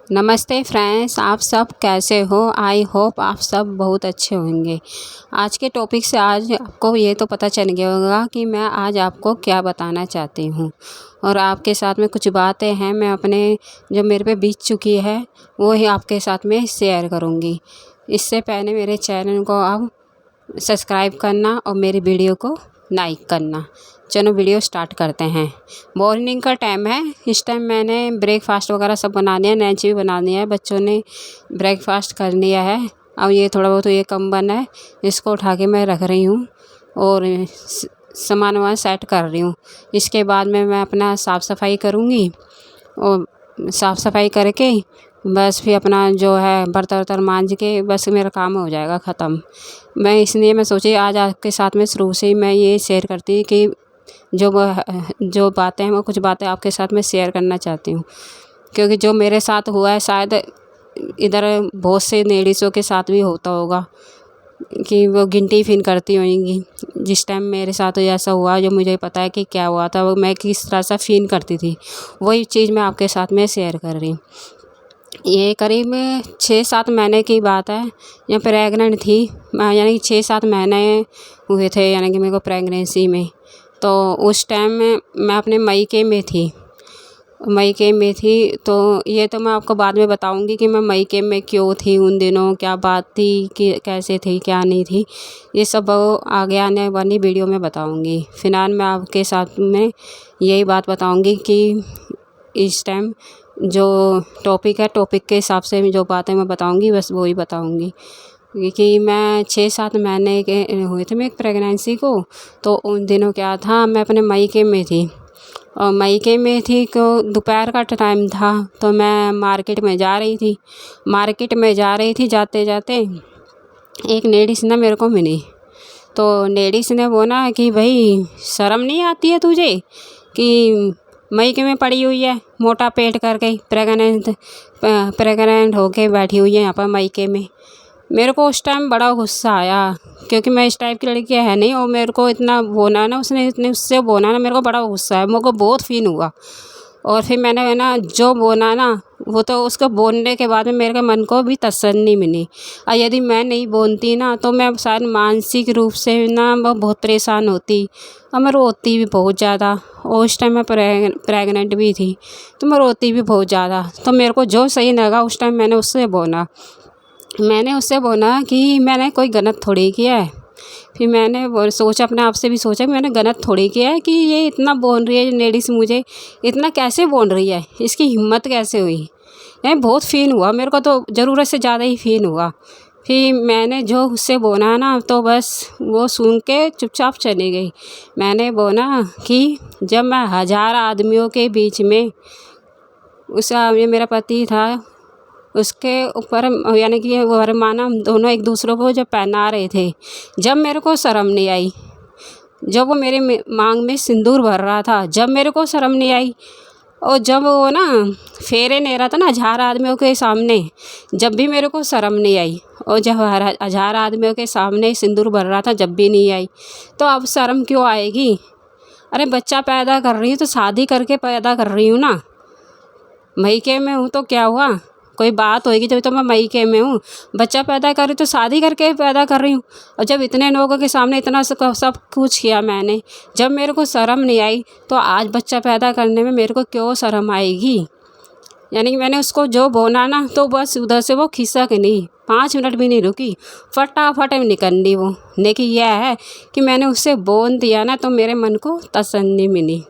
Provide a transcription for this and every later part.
नमस्ते फ्रेंड्स, आप सब कैसे हो। आई होप आप सब बहुत अच्छे होंगे। आज के टॉपिक से आज आपको ये तो पता चल गया होगा कि मैं आज आपको क्या बताना चाहती हूँ। और आपके साथ में कुछ बातें हैं मैं अपने जो मेरे पे बीत चुकी है वो ही आपके साथ में शेयर करूँगी। इससे पहले मेरे चैनल को आप सब्सक्राइब करना और मेरी वीडियो को लाइक करना। चलो वीडियो स्टार्ट करते हैं। मॉर्निंग का टाइम है। इस टाइम मैंने ब्रेकफास्ट वगैरह सब बना लिया, लंच भी बना लिया है, बच्चों ने ब्रेकफास्ट कर लिया है। अब ये थोड़ा बहुत ये कम बना है, इसको उठा के मैं रख रही हूँ और सामान वामान सेट कर रही हूँ। इसके बाद में मैं अपना साफ़ सफाई करूँगी और साफ़ सफाई करके बस फिर अपना जो है बर्तन वर्तन मांज के बस मेरा काम हो जाएगा ख़त्म। मैं इसलिए मैं सोची आज आपके साथ में शुरू से ही मैं ये शेयर करती कि जो बातें हैं वो कुछ बातें आपके साथ में शेयर करना चाहती हूँ, क्योंकि जो मेरे साथ हुआ है शायद इधर बहुत से लेडीज़ों के साथ भी होता होगा कि वो गिनती फिन करती होंगी। जिस टाइम मेरे साथ ऐसा हुआ जो मुझे पता है कि क्या हुआ था, वो मैं किस तरह से फील करती थी, वही चीज़ मैं आपके साथ में शेयर कर रही हूँ। ये करीब 6-7 महीने की बात है। या प्रेग्नेंट थी मैं, यानी कि 6-7 महीने हुए थे यानी कि मेरे को प्रेगनेंसी में। तो उस टाइम में मैं अपने मायके में थी। तो ये तो मैं आपको बाद में बताऊंगी कि मैं मायके में क्यों थी उन दिनों, क्या बात थी कि कैसे थी क्या नहीं थी, ये सब आगे आने वाली वीडियो में बताऊंगी। फिलहाल मैं आपके साथ में यही बात बताऊंगी कि इस टाइम जो टॉपिक है, टॉपिक के हिसाब से जो बातें मैं बताऊंगी बस वही बताऊंगी। कि मैं 6-7 महीने के हुए थे मेरी प्रेगनेंसी को। तो उन दिनों क्या था, मैं अपने मायके में थी और मायके में थी तो दोपहर का टाइम था। तो मैं मार्केट में जा रही थी। जाते जाते एक लेडीज़ ना मेरे को मिली। तो लेडीज़ ने बोला कि भाई शर्म नहीं आती है तुझे कि मायके में पड़ी हुई है मोटा पेट करके, प्रेग्नेंट होके बैठी हुई है यहाँ पर मायके में। मेरे को उस टाइम बड़ा गुस्सा आया, क्योंकि मैं इस टाइप की लड़की है नहीं। और मेरे को इतना बोला ना उसने, इतने उससे बोला ना, मेरे को बड़ा गुस्सा है, मेरे को बहुत फील हुआ। और फिर मैंने ना जो बोला ना, वो तो उसको बोलने के बाद में मेरे के मन को भी तसल्ली मिली। और यदि मैं नहीं बोलती ना तो मैं शायद मानसिक रूप से ना मैं बहुत परेशान होती और मैं रोती भी बहुत ज़्यादा। और उस टाइम मैं प्रेग्नेंट भी थी तो मैं रोती भी बहुत ज़्यादा। तो मेरे को जो सही लगा उस टाइम मैंने उससे बोला कि मैंने कोई गलत थोड़ी किया है। फिर मैंने वो सोचा, अपने आप से भी सोचा कि मैंने गलत थोड़ी किया है कि ये इतना बोल रही है लेडीज़, मुझे इतना कैसे बोल रही है, इसकी हिम्मत कैसे हुई। यानी बहुत फील हुआ मेरे को, तो ज़रूरत से ज़्यादा ही फील हुआ। फिर मैंने जो उससे बोला ना तो बस वो सुन के चुपचाप चली गई। मैंने बोला कि जब मैं 1000 आदमियों के बीच में ये मेरा पति था, उसके ऊपर यानी कि वो वरमाला हम दोनों एक दूसरे को जब पहना रहे थे, जब मेरे को शर्म नहीं आई। जब वो मेरे मांग में सिंदूर भर रहा था, जब मेरे को शर्म नहीं आई। और जब वो ना फेरे ले रहा था ना 1000 आदमियों के सामने, जब भी मेरे को शर्म नहीं आई। और जब 1000 आदमियों के सामने सिंदूर भर रहा था, जब भी नहीं आई, तो अब शर्म क्यों आएगी। अरे बच्चा पैदा कर रही हूँ तो शादी करके पैदा कर रही हूँ ना, मायके में हूँ तो क्या हुआ, कोई बात होएगी जब तो मैं मायके में हूँ। बच्चा पैदा कर रही तो शादी करके पैदा कर रही हूँ। और जब इतने लोगों के सामने इतना सब कुछ किया मैंने, जब मेरे को शर्म नहीं आई, तो आज बच्चा पैदा करने में मेरे को क्यों शर्म आएगी। यानी कि मैंने उसको जो बोला ना तो बस उधर से वो खिसक नहीं, 5 मिनट भी नहीं रुकी, फटाफट निकल दी वो। लेकिन यह है कि मैंने उससे बोल दिया ना तो मेरे मन को तसल्ली मिली।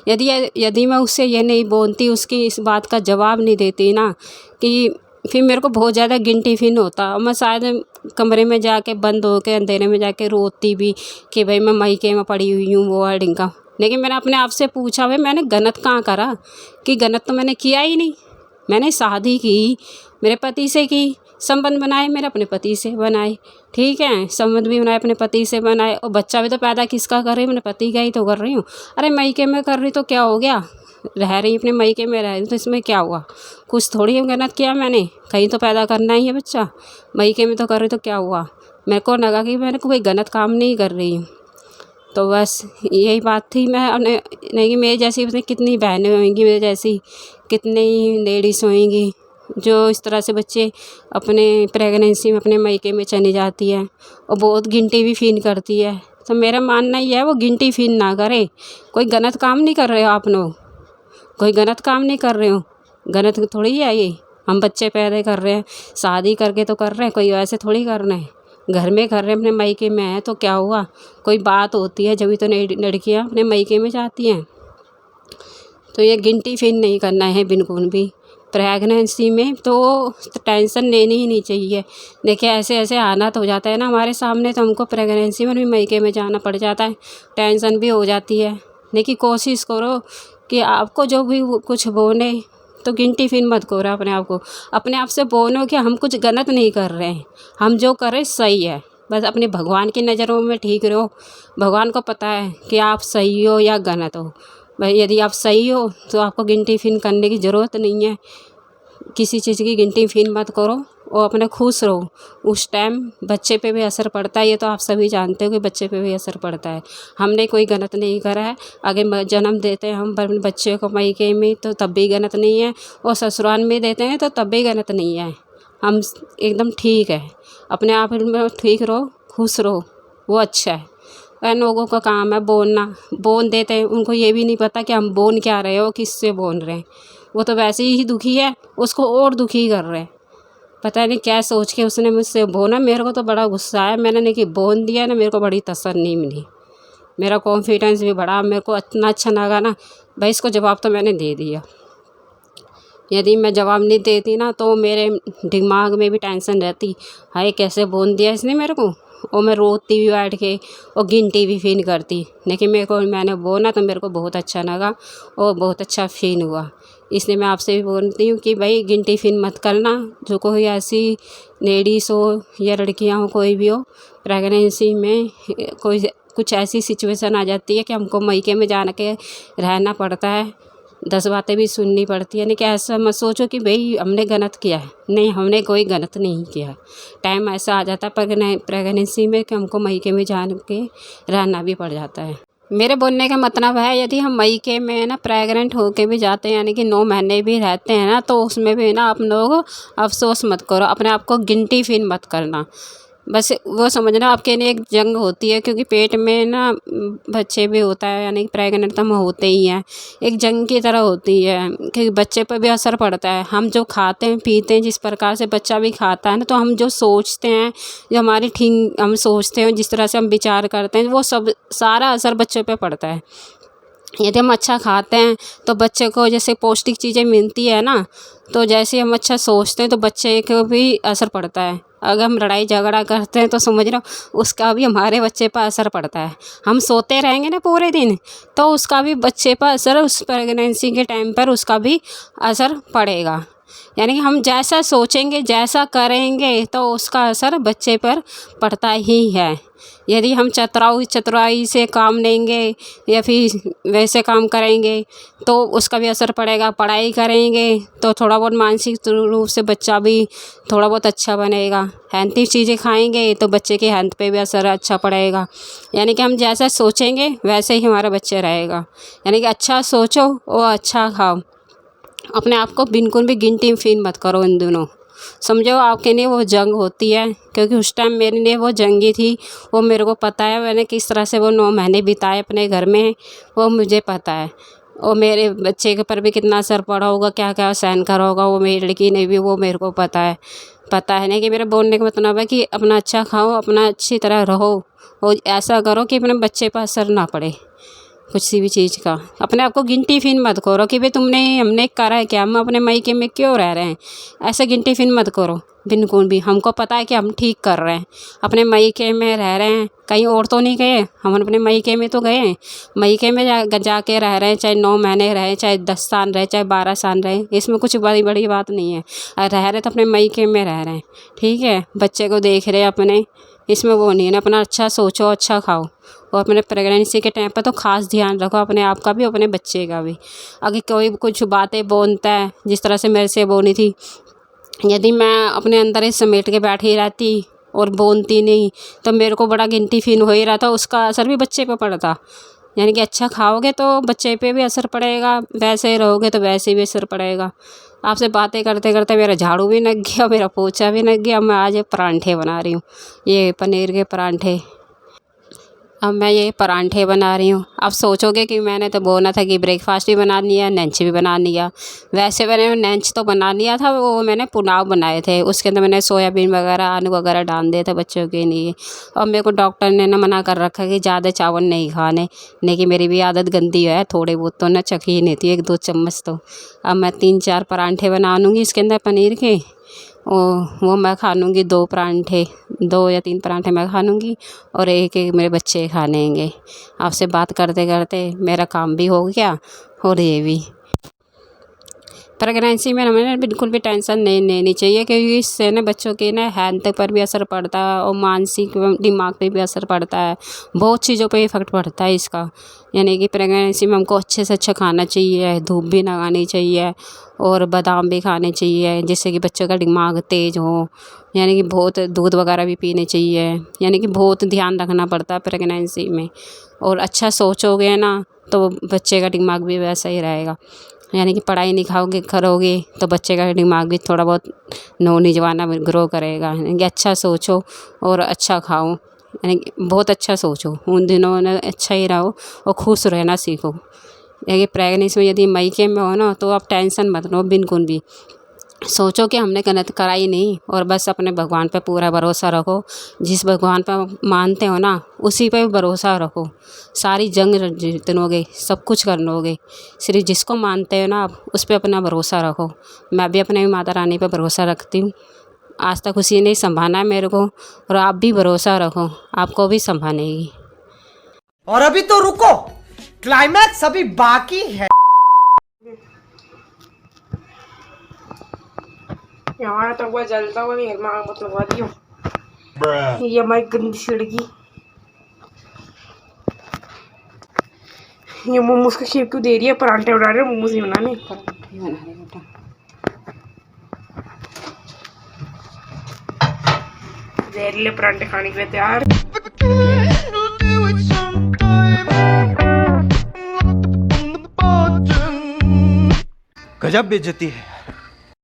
यदि मैं उससे ये नहीं बोलती, उसकी इस बात का जवाब नहीं देती ना, कि फिर मेरे को बहुत ज़्यादा गिल्टी फील होता और मैं शायद कमरे में जाके बंद होकर अंधेरे में जाके रोती भी कि भाई मैं मायके में पड़ी हुई हूँ, वो वर्डिंग का। लेकिन मैंने अपने आप से पूछा, भाई मैंने गलत कहाँ करा, कि गलत तो मैंने किया ही नहीं। मैंने शादी की, मेरे पति से की, संबंध बनाए मेरे अपने पति से बनाए, ठीक है, संबंध भी बनाए अपने पति से बनाए। और बच्चा भी तो पैदा किसका कर रही हूँ, अपने पति का ही तो कर रही हूँ। अरे मायके में कर रही तो क्या हो गया, रह रही अपने मायके में रह रही तो इसमें क्या हुआ, कुछ थोड़ी गलत किया मैंने, कहीं तो पैदा करना ही है बच्चा, मायके में तो कर रही तो क्या हुआ। मेरे को लगा कि मैंने कोई गलत काम नहीं कर रही हूँ। तो बस यही बात थी। मैं अपने नहीं, मेरे जैसी पता नहीं कितनी बहनें होंगी, मेरे जैसी कितनी लेडीज़ होंगी जो इस तरह से बच्चे अपने प्रेगनेंसी में अपने मायके में चली जाती है और बहुत गिल्टी भी फील करती है। तो मेरा मानना ये है वो गिल्टी फील ना करे। कोई गलत काम नहीं कर रहे हो आप लोग, कोई गलत काम नहीं कर रहे हो, गलत थोड़ी है ये। हम बच्चे पैदा कर रहे हैं, शादी करके तो कर रहे हैं, कोई वैसे थोड़ी कर रहे हैं। घर में कर रहे हैं, अपने मायके में है तो क्या हुआ, कोई बात होती है जब तो लड़कियां अपने मायके में जाती हैं। तो ये गिल्टी फील नहीं करना है बिल्कुल भी। प्रेगनेंसी में तो टेंशन लेनी ही नहीं चाहिए। देखिए ऐसे ऐसे हालात हो जाता है ना हमारे सामने, तो हमको प्रेगनेंसी में भी मायके में जाना पड़ जाता है, टेंशन भी हो जाती है। लेकिन कोशिश करो कि आपको जो भी कुछ बोले तो गिल्टी फील मत करो अपने आप से बोलो कि हम कुछ गलत नहीं कर रहे हैं, हम जो कर रहे सही है। बस अपने भगवान की नज़रों में ठीक रहो। भगवान को पता है कि आप सही हो या गलत हो। भाई यदि आप सही हो तो आपको गिल्टी फील करने की ज़रूरत नहीं है। किसी चीज़ की गिल्टी फील मत करो और अपने खुश रहो। उस टाइम बच्चे पे भी असर पड़ता है, ये तो आप सभी जानते हो कि बच्चे पे भी असर पड़ता है। हमने कोई गलत नहीं करा है। अगर जन्म देते हैं हम अपने बच्चे को मायके में तो तब भी गलत नहीं है, और ससुराल में देते हैं तो तब भी गलत नहीं है। हम एकदम ठीक है, अपने आप में ठीक रहो, खुश रहो, वो अच्छा है। वह लोगों का काम है बोलना, बोल देते हैं, उनको ये भी नहीं पता कि हम बोल क्या रहे हो, किससे बोल रहे हैं। वो तो वैसे ही दुखी है, उसको और दुखी कर रहे हैं। पता नहीं क्या सोच के उसने मुझसे बोला। मेरे को तो बड़ा गुस्सा आया, मैंने नहीं कि बोल दिया ना, मेरे को बड़ी तसल्ली मिली, मेरा कॉन्फिडेंस भी बढ़ा, मेरे को इतना अच्छा लगा ना। भाई इसको जवाब तो मैंने दे दिया। यदि मैं जवाब नहीं देती ना तो मेरे दिमाग में भी टेंशन रहती, हाय कैसे बोल दिया इसने मेरे को, और मैं रोती भी बैठ के और गिल्टी भी फील करती। लेकिन मैंने बोला तो मेरे को बहुत अच्छा लगा और बहुत अच्छा फील हुआ। इसलिए मैं आपसे भी बोलती हूँ कि भाई गिल्टी फील मत करना। जो कोई ऐसी लेडीज़ हो या लड़कियाँ हो, कोई भी हो, प्रेगनेंसी में कोई कुछ ऐसी सिचुएशन आ जाती है कि हमको मायके में जाना के रहना पड़ता है, 10 बातें भी सुननी पड़ती है। नहीं कि ऐसा मत सोचो कि भाई हमने गलत किया है, नहीं हमने कोई गलत नहीं किया। टाइम ऐसा आ जाता है प्रेगनेंसी में कि हमको मायके में जान के रहना भी पड़ जाता है। मेरे बोलने का मतलब है यदि हम मायके में ना प्रेग्नेंट होके भी जाते हैं, यानी कि 9 महीने भी रहते हैं ना, तो उसमें भी ना आप लोग अफसोस मत करो, अपने आप को गिल्टी फील मत करना। बस वो समझना आपके लिए एक जंग होती है, क्योंकि पेट में ना बच्चे भी होता है, यानी कि प्रेग्नेंट तो हम होते ही हैं। एक जंग की तरह होती है कि बच्चे पर भी असर पड़ता है। हम जो खाते हैं पीते हैं, जिस प्रकार से बच्चा भी खाता है ना, तो हम जो सोचते हैं, जो हमारी थिंक हम सोचते हैं, जिस तरह से हम विचार करते हैं, वो सब सारा असर बच्चों पे पड़ता है। यदि हम अच्छा खाते हैं तो बच्चे को जैसे पौष्टिक चीज़ें मिलती है ना, तो जैसे हम अच्छा सोचते हैं तो बच्चे को भी असर पड़ता है। अगर हम लड़ाई झगड़ा करते हैं तो समझ लो उसका भी हमारे बच्चे पर असर पड़ता है। हम सोते रहेंगे ना पूरे दिन, तो उसका भी बच्चे पर असर, उस प्रेगनेंसी के टाइम पर उसका भी असर पड़ेगा। यानी कि हम जैसा सोचेंगे जैसा करेंगे तो उसका असर बच्चे पर पड़ता ही है। यदि हम चतुराई से काम लेंगे या फिर वैसे काम करेंगे तो उसका भी असर पड़ेगा। पढ़ाई करेंगे तो थोड़ा बहुत मानसिक रूप से बच्चा भी थोड़ा बहुत अच्छा बनेगा। हेल्थी चीज़ें खाएंगे तो बच्चे के हेल्थ पे भी असर अच्छा पड़ेगा। यानी कि हम जैसा सोचेंगे वैसे ही हमारा बच्चा रहेगा। यानी कि अच्छा सोचो और अच्छा खाओ। अपने आप को बिल्कुल भी गिल्टी फील मत करो इन दिनों। समझो आपके लिए वो जंग होती है, क्योंकि उस टाइम मेरे लिए वो जंगी थी। वो मेरे को पता है, मैंने किस तरह से वो 9 महीने बिताए अपने घर में, वो मुझे पता है। और मेरे बच्चे के ऊपर भी कितना असर पड़ा होगा, क्या क्या सहन करा होगा वो मेरी लड़की ने भी, वो मेरे को पता है। पता है ना कि मेरे बोलने का मतलब है कि अपना अच्छा खाओ, अपना अच्छी तरह रहो और ऐसा करो कि अपने बच्चे पर असर ना पड़े किसी भी चीज़ का। अपने आप को गिल्टी फील मत करो कि भाई हमने करा है क्या, हम अपने मायके में क्यों रह रहे हैं। ऐसे गिल्टी फील मत करो बिल्कुल भी। हमको पता है कि हम ठीक कर रहे हैं, अपने मायके में रह रहे हैं, कहीं और तो नहीं गए। हम अपने मायके में तो गए हैं, मायके में जाके रह रहे हैं, चाहे 9 महीने रहे, चाहे 10 साल रहे, चाहे 12 साल रहे, इसमें कुछ बड़ी बात नहीं है। रह रहे तो अपने मायके में रह रहे हैं, ठीक है। बच्चे को देख रहे अपने, इसमें वो नहीं है ना। अपना अच्छा सोचो, अच्छा खाओ और अपने प्रेगनेंसी के टाइम पर तो ख़ास ध्यान रखो अपने आप का भी, अपने बच्चे का भी। अगर कोई कुछ बातें बोलता है, जिस तरह से मेरे से बोली थी, यदि मैं अपने अंदर ही समेट के बैठी रहती और बोलती नहीं, तो मेरे को बड़ा गिल्टी फील हो ही रहा था। उसका असर भी बच्चे पे पड़ता, यानी कि अच्छा खाओगे तो बच्चे पे भी असर पड़ेगा, वैसे रहोगे तो वैसे भी असर पड़ेगा। आपसे बातें करते करते मेरा झाड़ू भी लग गया, मेरा पोछा भी लग गया। मैं आज ये परांठे बना रही हूँ, ये पनीर के परांठे। अब मैं ये परांठे बना रही हूँ। आप सोचोगे कि मैंने तो बोला था कि ब्रेकफास्ट भी बना लिया, लंच भी बना लिया। वैसे मैंने लंच तो बना लिया था, वो मैंने पुलाव बनाए थे, उसके अंदर मैंने सोयाबीन वगैरह आलू वगैरह डाल दिए थे बच्चों के लिए। और मेरे को डॉक्टर ने ना मना कर रखा कि ज़्यादा चावल नहीं खाने, लेकिन मेरी भी आदत गंदी है, थोड़े बहुत तो ना चखी ही नहीं थी, 1-2 चम्मच तो। अब मैं 3-4 परांठे बना लूँगी इसके अंदर पनीर के। वो मैं खा लूँगी 2 परांठे, 2 या 3 परांठे मैं खा लूँगी और एक मेरे बच्चे खा लेंगे। आपसे बात करते करते मेरा काम भी हो गया और ये भी। प्रेगनेंसी में हमें बिल्कुल भी टेंशन नहीं लेनी चाहिए, क्योंकि इससे ना बच्चों के ना हेल्थ पर भी असर पड़ता है और मानसिक दिमाग पे भी असर पड़ता है, बहुत चीज़ों पे इफ़ेक्ट पड़ता है इसका। यानी कि प्रेगनेंसी में हमको अच्छे से अच्छा खाना चाहिए, धूप भी लगानी चाहिए और बादाम भी खाने चाहिए, जिससे कि बच्चों का दिमाग तेज़ हो। यानी कि बहुत दूध वगैरह भी पीने चाहिए, यानी कि बहुत ध्यान रखना पड़ता है प्रेगनेंसी में। और अच्छा सोचोगे ना तो बच्चे का दिमाग भी वैसा ही रहेगा। यानी कि पढ़ाई लिखाओगे करोगे तो बच्चे का दिमाग भी थोड़ा बहुत नौजवाना ग्रो करेगा। यानी कि अच्छा सोचो और अच्छा खाओ, यानी कि बहुत अच्छा सोचो, उन दिनों में अच्छा ही रहो और खुश रहना सीखो। यानी प्रेगनेंसी में यदि मायके में हो ना तो आप टेंशन मत लो बिल्कुल भी। सोचो कि हमने गलत करा ही नहीं और बस अपने भगवान पे पूरा भरोसा रखो। जिस भगवान पे मानते हो ना उसी पे भरोसा रखो, सारी जंग जीत लोगे, सब कुछ कर लोगे। सिर्फ जिसको मानते हो ना आप उस पे अपना भरोसा रखो। मैं भी अपने माता रानी पे भरोसा रखती हूँ। आज तक उसी ने संभाला है मेरे को और आप भी भरोसा रखो, आपको भी संभालेगी। और अभी तो रुको, क्लाइमैक्स अभी बाकी है। हमारा तो हुआ जलता हुआ नहीं, मांग मत लगवा दियो। ये हमारी गंदी खिड़की, ये मोमोज का शेप क्यों दे रही है? परांठे बना रहे हो, मोमोज नहीं बनाने। जहरीले परांठे खाने के लिए तैयार। गजब बेइज्जती है।